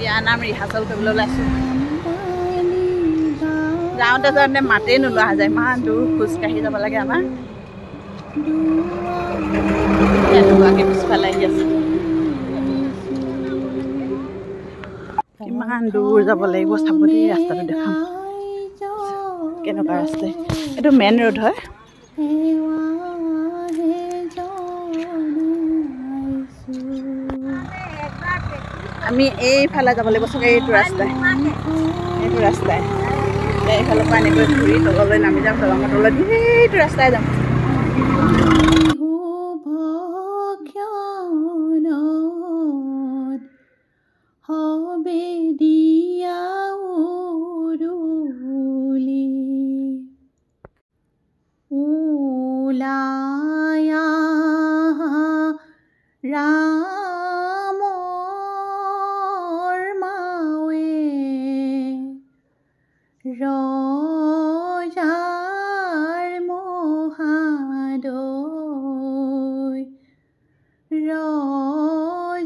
বিয়া নাম ৰিহাৰ্চেল কৰিবলৈ ওলাইছোঁ যাওঁতে যাওঁতে মাতেই নোলোৱা হৈ যায় ইমান দূৰ খোজকাঢ়ি যাব লাগে আমাৰ এনেকুৱাকৈ পিছফালে আহি আছে কিমান দূৰ যাব লাগিব চাব দেই ৰাস্তাটো দেখাম কেনেকুৱা ৰাস্তা এইটো মেইন ৰোড হয় আমি এইফালে যাব লাগিব চাগে এইটো ৰাস্তাই এইফালৰ পৰা এনেকৈ ঘূৰি তললৈ নামি যাম দলঙৰ তলত এইটো ৰাস্তাই যাম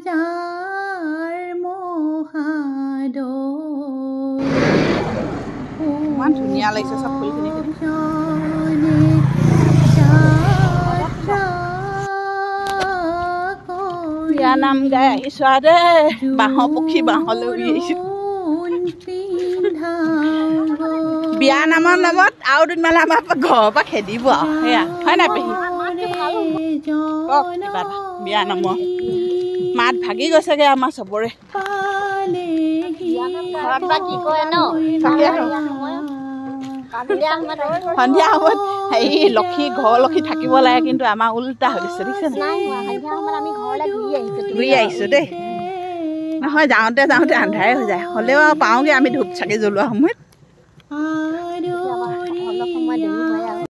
ৰজাৰ মহাদয় ইমান ধুনীয়া লাগিছে চব ফুলখিনি বিয়া নাম গাই আহিছোঁ আৰু দেই বাঁহৰ পক্ষী বাঁহলৈ উৰি আহিছোঁ বিয়া নামৰ নামত আৰু দুদিনমান আমাৰ ঘৰৰ পৰা খেদিব আৰু সেয়া হয় নাই পেহী কওক কিবা এটা বিয়া নামৰ মাত ভাগি গৈছেগৈ আমাৰ চবৰে সন্ধিয়া সময়ত হেৰি লক্ষী ঘৰ লক্ষী থাকিব লাগে কিন্তু আমাৰ উল্টা হৈ গৈছে দেখিছে ঘূৰি আহিছোঁ দেই নহয় যাওঁতে আন্ধাৰে হৈ যায় হ'লেও আৰু পাওঁগৈ আমি ধূপ চাকি জ্বলোৱা সময়ত